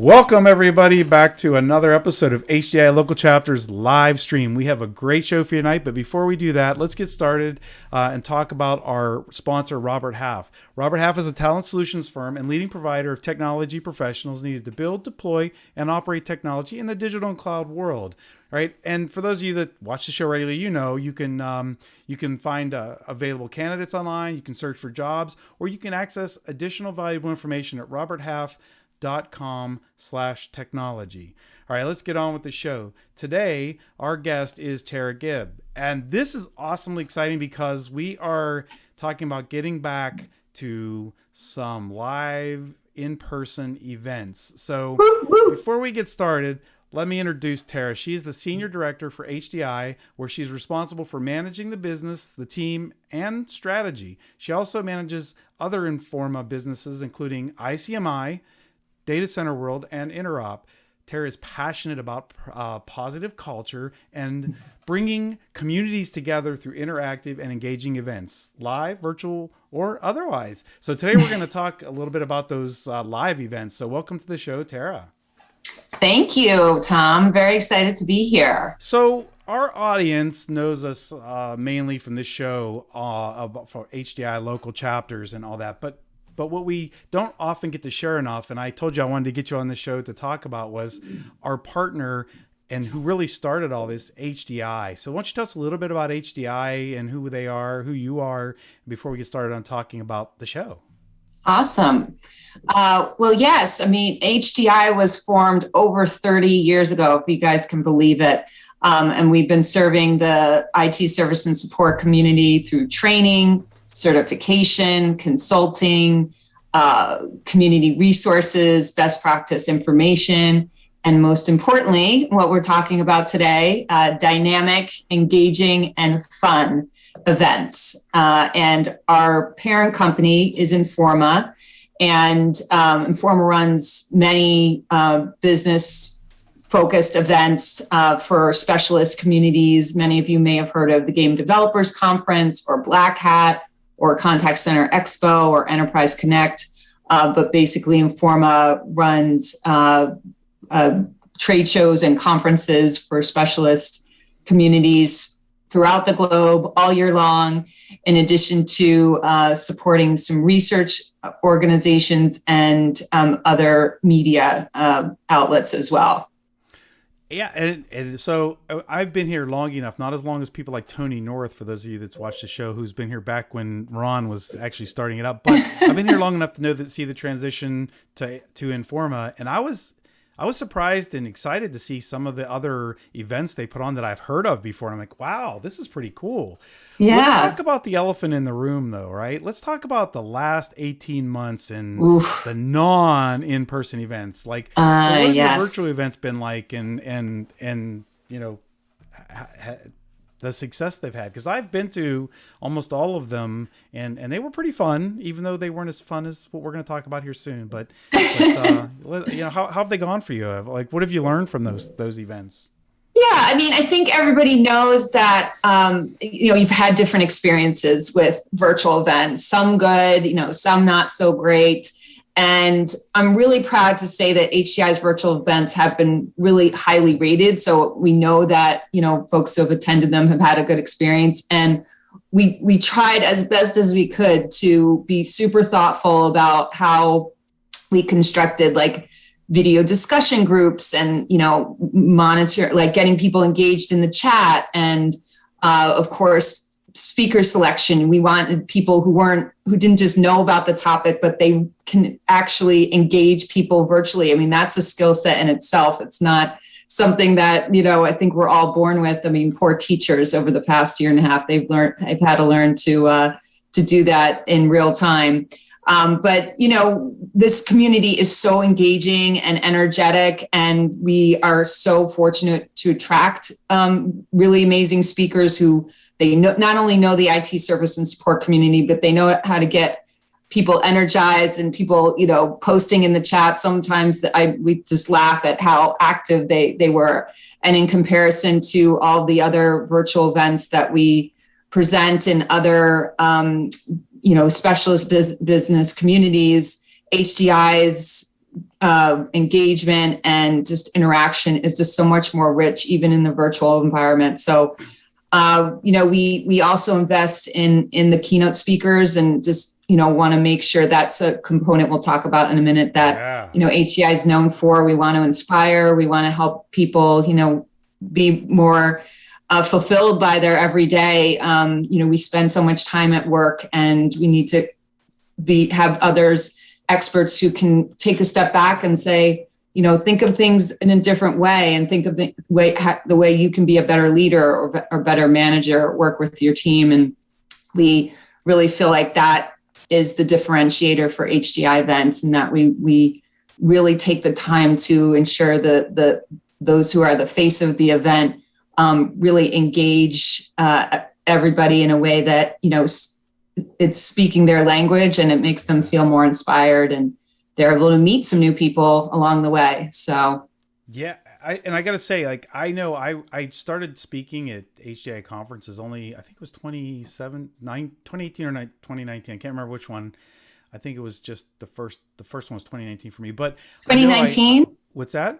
Welcome, everybody, back to another episode of HDI Local Chapters live stream. We have a great show for you tonight, but before we do that, let's get started and talk about our sponsor, Robert Half. Robert Half is a talent solutions firm and leading provider of technology professionals needed to build, deploy, and operate technology in the digital and cloud world. Right, and for those of you that watch the show regularly, you can find available candidates online. You can search for jobs, or you can access additional valuable information at roberthalf.com/technology. All right, let's get on with the show. Today, our guest is Tara Gibb. And this is awesomely exciting because we are talking about getting back to some live in-person events. So before we get started, let me introduce Tara. She's the Senior Director for HDI, where she's responsible for managing the business, the team, and strategy. She also manages other Informa businesses, including ICMI, Center World and Interop. Tara is passionate about positive culture and bringing communities together through interactive and engaging events, live, virtual, or otherwise. So today we're going to talk a little bit about those live events. So welcome to the show, Tara. Thank you, Tom. Very excited to be here. So our audience knows us mainly from this show for HDI local chapters and all that. But what we don't often get to share enough, and I told you I wanted to get you on the show to talk about, was our partner and who really started all this, HDI. So why don't you tell us a little bit about HDI and who they are, who you are, before we get started on talking about the show. Awesome. Well, yes. I mean, HDI was formed over 30 years ago, if you guys can believe it. And we've been serving the IT service and support community through training, certification, consulting, community resources, best practice information, and most importantly, what we're talking about today, dynamic, engaging, and fun events. And our parent company is Informa, and Informa runs many business-focused events for specialist communities. Many of you may have heard of the Game Developers Conference or Black Hat or Contact Center Expo or Enterprise Connect. But basically, Informa runs trade shows and conferences for specialist communities throughout the globe all year long, in addition to supporting some research organizations and other media outlets as well. Yeah, and so I've been here long enough, not as long as people like Tony North, for those of you that's watched the show, who's been here back when Ron was actually starting it up, but I've been here long enough to see the transition to Informa, and I was surprised and excited to see some of the other events they put on that I've heard of before. And I'm like, wow, this is pretty cool. Yeah. Let's talk about the elephant in the room, though, right? Let's talk about the last 18 months and the non-in-person events. Like, so what have your virtual events been like, and you know, the success they've had? Because I've been to almost all of them, and they were pretty fun, even though they weren't as fun as what we're going to talk about here soon. But you know, how have they gone for you? Like, what have you learned from those events? Yeah, I mean, I think everybody knows that, you've had different experiences with virtual events, some good, some not so great. And I'm really proud to say that HDI's virtual events have been really highly rated. So we know that, folks who have attended them have had a good experience. And we tried as best as we could to be super thoughtful about how we constructed like video discussion groups and, monitor, like getting people engaged in the chat. And of course, speaker selection. We wanted people who didn't just know about the topic, but they can actually engage people virtually. I mean, that's a skill set in itself. It's not something that, I think we're all born with. I mean, poor teachers over the past year and a half, they've had to learn to do that in real time. But, this community is so engaging and energetic, and we are so fortunate to attract really amazing speakers who they not only know the IT service and support community, but they know how to get people energized and people, posting in the chat. Sometimes we just laugh at how active they were. And in comparison to all the other virtual events that we present in other, specialist business communities, HDI's engagement and just interaction is just so much more rich, even in the virtual environment. So, we also invest in the keynote speakers and just, want to make sure that's a component we'll talk about in a minute that, HCI is known for. We want to inspire, we want to help people, be more fulfilled by their everyday. We spend so much time at work, and we need to have others, experts who can take a step back and say, think of things in a different way, and think of the way you can be a better leader or better manager, work with your team. And we really feel like that is the differentiator for HDI events, and that we really take the time to ensure that those who are the face of the event really engage everybody in a way that, it's speaking their language, and it makes them feel more inspired, and they're able to meet some new people along the way. So, yeah. I got to say, like, I know I started speaking at HDI conferences only, I think it was 2018 or 2019. I can't remember which one. I think it was just the first one was 2019 for me, but 2019. What's that?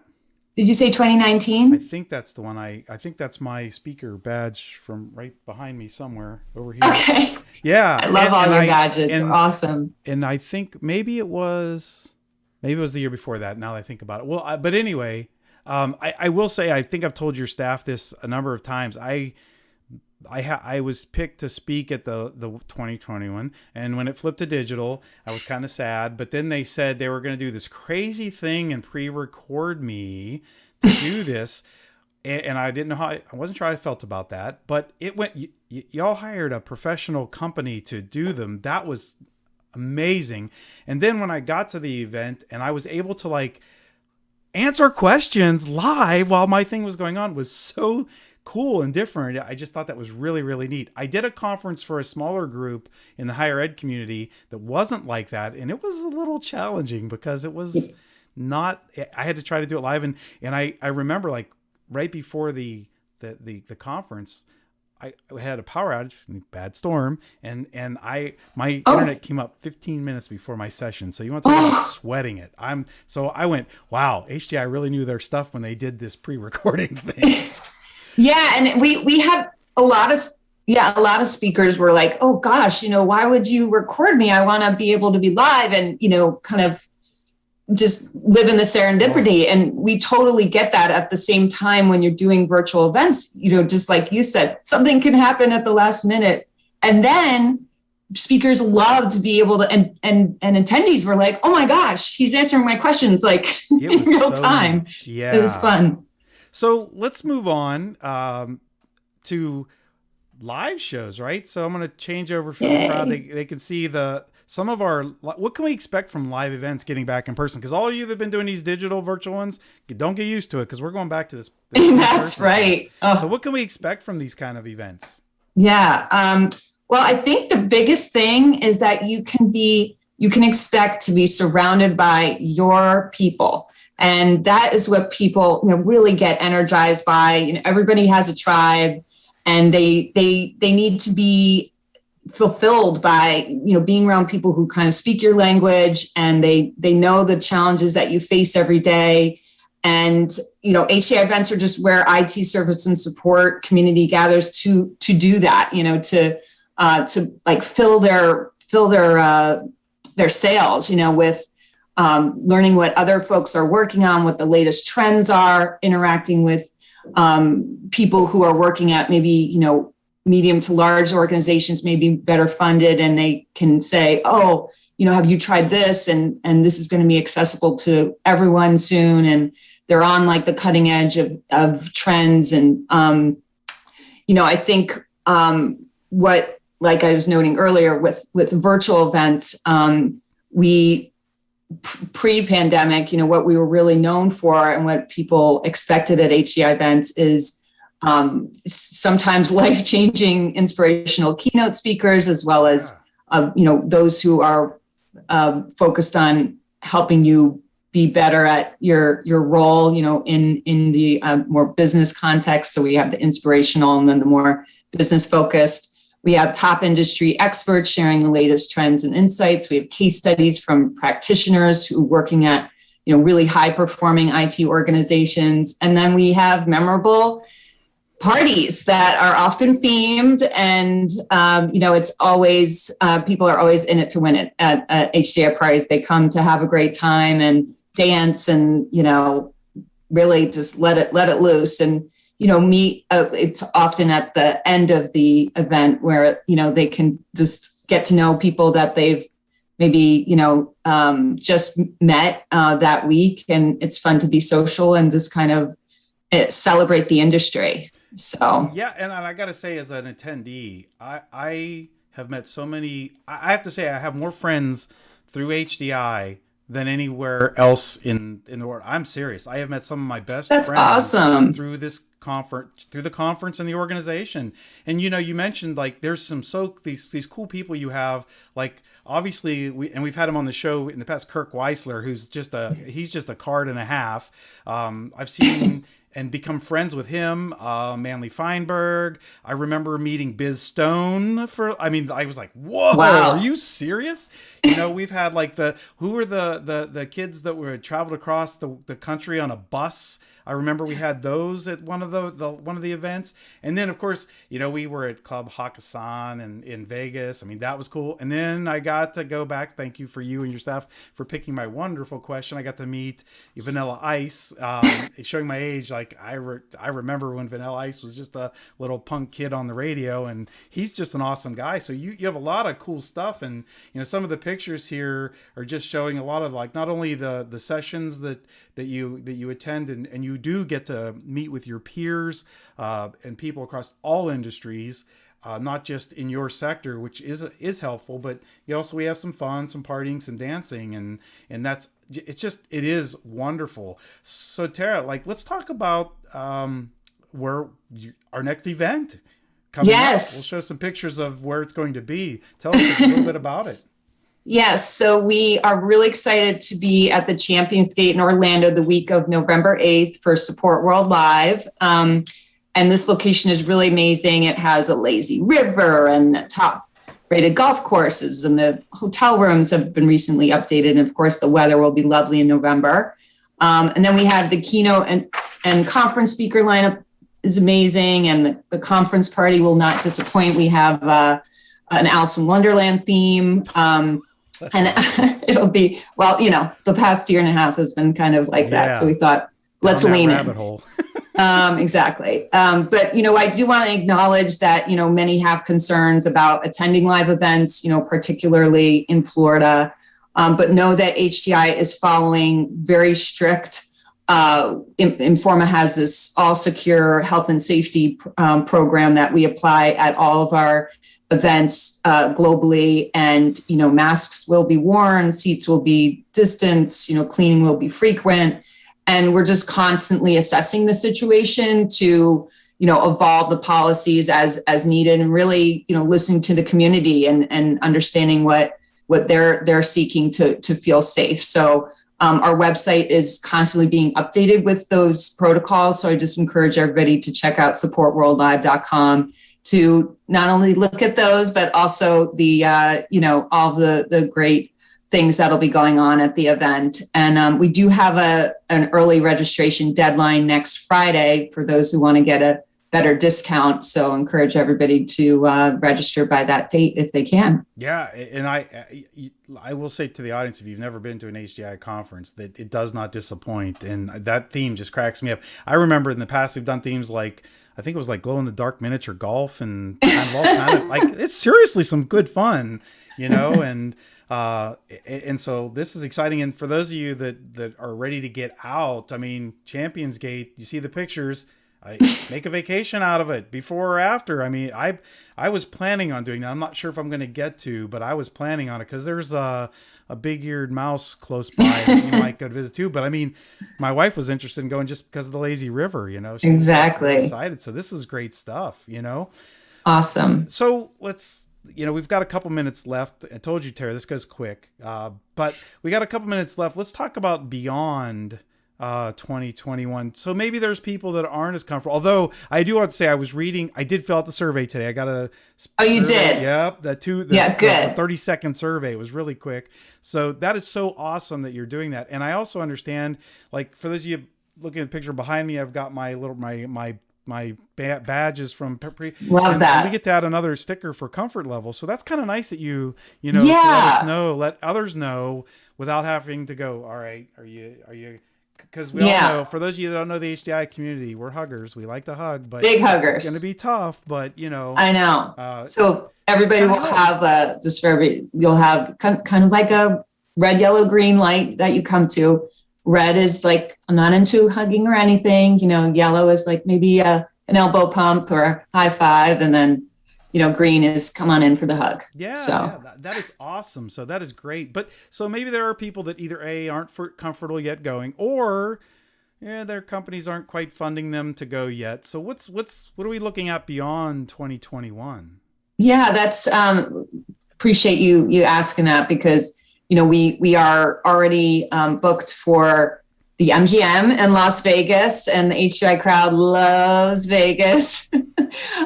Did you say 2019? I think that's the one. I think that's my speaker badge from right behind me somewhere over here. Okay. Yeah. I love all your badges. They're awesome. And I think maybe it was the year before that. Now that I think about it. Well, but anyway, I will say, I think I've told your staff this a number of times. I was picked to speak at the 2021, and when it flipped to digital, I was kind of sad. But then they said they were going to do this crazy thing and pre-record me to do this, and I didn't know I wasn't sure how I felt about that. But it went. Y'all hired a professional company to do them. That was amazing. And then when I got to the event and I was able to answer questions live while my thing was going on, was so cool and different. I just thought that was really, really neat. I did a conference for a smaller group in the higher ed community that wasn't like that, and it was a little challenging because it was not. I had to try to do it live, and I remember right before the conference, I had a power outage, bad storm, and my internet came up 15 minutes before my session. So you want to talk about sweating it? So I went, wow, HDI really knew their stuff when they did this pre-recording thing. Yeah, and we had a lot of speakers were like, oh gosh, why would you record me? I want to be able to be live and kind of just live in the serendipity. And we totally get that. At the same time, when you're doing virtual events, just like you said, something can happen at the last minute, and then speakers love to be able to, and attendees were like, oh my gosh, he's answering my questions in real time. Yeah, it was fun. So let's move on to live shows, right? So I'm going to change over for the crowd. They can see some of our, what can we expect from live events getting back in person? Because all of you that have been doing these digital virtual ones, don't get used to it, because we're going back to this That's right. So what can we expect from these kind of events? Yeah. Well, I think the biggest thing is that you can expect to be surrounded by your people. And that is what people really get energized by. Everybody has a tribe, and they need to be fulfilled by being around people who kind of speak your language, and they know the challenges that you face every day. And HCI events are just where IT service and support community gathers to do that. To fill their sails. With learning what other folks are working on, what the latest trends are, interacting with people who are working at maybe, medium to large organizations, maybe better funded, and they can say, oh, have you tried this? And this is going to be accessible to everyone soon. And they're on the cutting edge of trends. And, I think what, like I was noting earlier with virtual events, we pre-pandemic, what we were really known for and what people expected at HCI events is sometimes life-changing, inspirational keynote speakers, as well as those who are focused on helping you be better at your role, in the more business context. So we have the inspirational, and then the more business focused. We have top industry experts sharing the latest trends and insights. We have case studies from practitioners who are working at really high performing IT organizations. And then we have memorable parties that are often themed, and it's always people are always in it to win it at HDI parties. They come to have a great time and dance, and really just let it loose, and meet. It's often at the end of the event where they can just get to know people that they've maybe just met that week, and it's fun to be social and just kind of celebrate the industry. So yeah, and I gotta say, as an attendee, I have met so many. I have to say, I have more friends through HDI than anywhere else in the world. I'm serious. I have met some of my best that's friends awesome through this conference, through the conference and the organization. And you mentioned like there's these cool people you have, like obviously we've had him on the show in the past, Kirk Weissler, who's just a card and a half. I've seen and become friends with him, Manly Feinberg. I remember meeting Biz Stone I was like, whoa, wow. Are you serious? We've had like who were the kids that were traveled across the country on a bus. I remember we had those at one of the events. And then of course, we were at Club Hakkasan in Vegas. I mean, that was cool. And then I got to go back. Thank you for you and your staff for picking my wonderful question. I got to meet Vanilla Ice, showing my age. Like I remember when Vanilla Ice was just a little punk kid on the radio, and he's just an awesome guy. So you have a lot of cool stuff. And, some of the pictures here are just showing a lot of like, not only the sessions that you attend, and you do get to meet with your peers and people across all industries, not just in your sector, which is helpful, but we have some fun, some partying, some dancing, and it is wonderful. So Tara, like, let's talk about our next event coming up. We'll show some pictures of where it's going to be. Tell us a little bit about it. Yes, so we are really excited to be at the Champions Gate in Orlando the week of November 8th for Support World Live. And this location is really amazing. It has a lazy river and top-rated golf courses, and the hotel rooms have been recently updated. And of course, the weather will be lovely in November. And then we have the keynote and conference speaker lineup is amazing, and the conference party will not disappoint. We have an Alice in Wonderland theme. And it'll be, the past year and a half has been kind of like that. So we thought, let's lean in. Rabbit hole. Exactly. But, I do want to acknowledge that, many have concerns about attending live events, particularly in Florida. But know that HDI is following very strict. Informa has this all secure health and safety program that we apply at all of our events globally, and masks will be worn, seats will be distanced, cleaning will be frequent, and we're just constantly assessing the situation to evolve the policies as needed, and really listening to the community and understanding what they're seeking to feel safe. So our website is constantly being updated with those protocols, so I just encourage everybody to check out supportworldlive.com to not only look at those, but also the, all the great things that'll be going on at the event. And we do have an early registration deadline next Friday for those who want to get a better discount. So encourage everybody to register by that date if they can. Yeah. And I will say to the audience, if you've never been to an HDI conference, that it does not disappoint. And that theme just cracks me up. I remember in the past, we've done themes like, I think it was like glow in the dark miniature golf and kind of all kind of like, it's seriously some good fun, and so this is exciting. And for those of you that are ready to get out, I mean, Champions Gate, you see the pictures, make a vacation out of it before or after. I mean, I was planning on doing that. I'm not sure if I'm going to get to, but I was planning on it because there's a big-eared mouse close by that you might go to visit too. But I mean, my wife was interested in going just because of the lazy river, She exactly was excited. So this is great stuff, Awesome. So let's, we've got a couple minutes left. I told you, Tara, this goes quick, but we got a couple minutes left. Let's talk about beyond 2021. So maybe there's people that aren't as comfortable. Although I do want to say I did fill out the survey today. I got a Oh, you survey. did? Yep. Yeah, good. The 30-second survey. It was really quick. So that is so awesome that you're doing that. And I also understand, like, for those of you looking at the picture behind me, I've got my little, my badges from Love that. And we get to add another sticker for comfort level. So that's kind of nice that you know, to let us know, let others know without having to go, all right, are you, because we all know, for those of you that don't know the HDI community, we're huggers. We like to hug, but big huggers. It's going to be tough, but you know. I know. So everybody will have you'll have kind of like a red, yellow, green light that you come to. Red is like, I'm not into hugging or anything. You know, yellow is like maybe an elbow pump or a high five. And then, you know, green is come on in for the hug. Yeah, so that is awesome. So that is great. But so maybe there are people that either aren't comfortable yet going, or their companies aren't quite funding them to go yet. So what are we looking at beyond 2021? Yeah, that's appreciate you asking that, because you know, we are already booked for the MGM in Las Vegas, and the HDI crowd loves Vegas.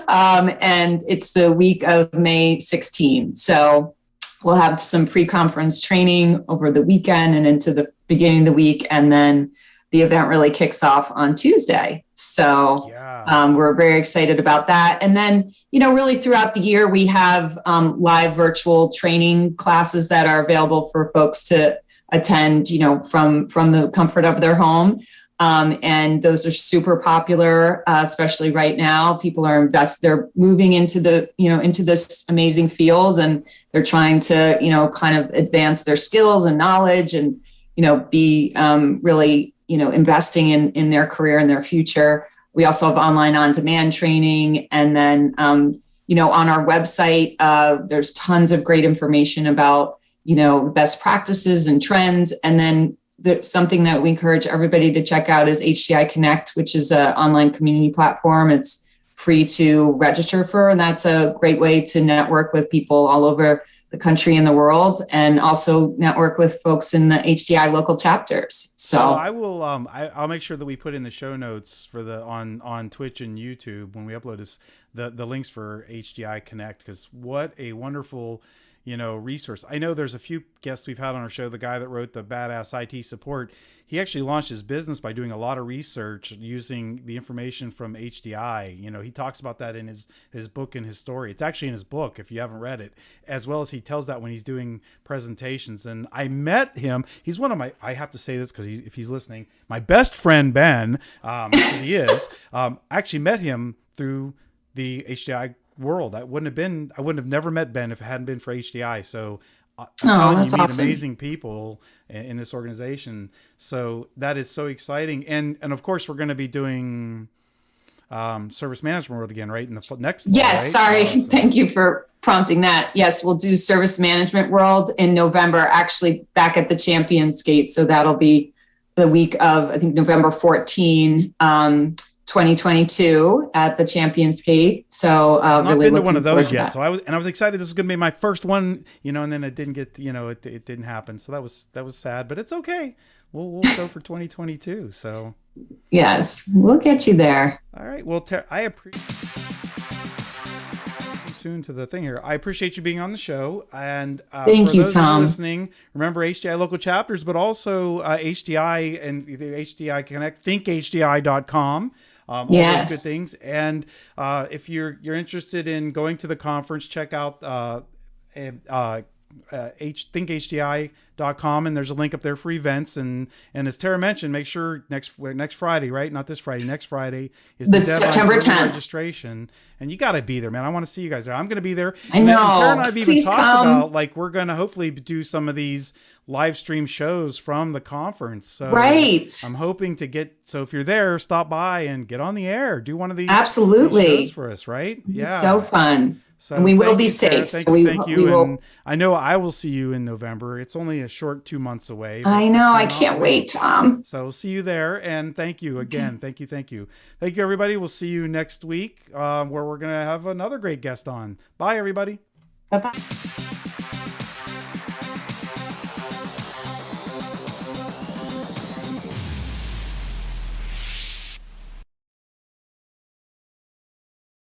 And it's the week of May 16. So we'll have some pre-conference training over the weekend and into the beginning of the week. And then the event really kicks off on Tuesday. So we're very excited about that. And then, you know, really throughout the year, we have live virtual training classes that are available for folks to attend, you know, from the comfort of their home. And those are super popular, especially right now. People are they're moving into into this amazing field, and they're trying to, you know, kind of advance their skills and knowledge, and, you know, be really, you know, investing in their career and their future. We also have online on-demand training. And then, you know, on our website, there's tons of great information about, you know, best practices and trends. And then there's something that we encourage everybody to check out is HDI Connect, which is an online community platform. It's free to register for, and that's a great way to network with people all over the country and the world, and also network with folks in the HDI local chapters. So I will I'll make sure that we put in the show notes for the on Twitch and YouTube when we upload this the links for HDI Connect, because what a wonderful, you know, resource. I know there's a few guests we've had on our show. The guy that wrote the Badass IT Support, he actually launched his business by doing a lot of research using the information from HDI. You know, he talks about that in his book and his story. It's actually in his book if you haven't read it, as well as he tells that when he's doing presentations. And I met him. He's one of my, I have to say this because if he's listening, my best friend, Ben, he is, I actually met him through the HDI world. I would have never met Ben if it hadn't been for HDI. So I'm telling you, meet awesome. Amazing people in this organization. So that is so exciting. And of course, we're going to be doing Service Management World again, right? In the next. Yes. Fall, right? Sorry. Thank you for prompting that. Yes, we'll do Service Management World in November, actually back at the Champions Gate. So that'll be the week of, I think, November 14, 2022 at the Champions Gate. So I've not really been to one of those yet. That. So I was excited. This was going to be my first one, you know, and then it didn't get, you know, it didn't happen. So that was sad, but it's okay. We'll go for 2022. So yes, we'll get you there. All right. Well, I appreciate soon to the thing here. I appreciate you being on the show, and thank you, Tom. Listening, remember HDI local chapters, but also HDI and the HDI Connect, ThinkHDI.com. All those good things. And if you're interested in going to the conference, check out ThinkHDI.com, and there's a link up there for events. And as Tara mentioned, make sure next Friday, right? Not this Friday, next Friday is the deadline September 10th registration. And you got to be there, man. I want to see you guys there. I'm going to be there. I know. And Tara and I have even talked come. about, like, we're going to hopefully do some of these live stream shows from the conference. So right. I'm hoping to so if you're there, stop by and get on the air, do one of these, absolutely these shows for us, right? Yeah. So fun. So and we will be safe. Thank you. And I know I will see you in November. It's only a short 2 months away. I know. I can't wait, Tom. So we'll see you there. And thank you again. Thank you. Thank you, everybody. We'll see you next week where we're going to have another great guest on. Bye, everybody. Bye-bye.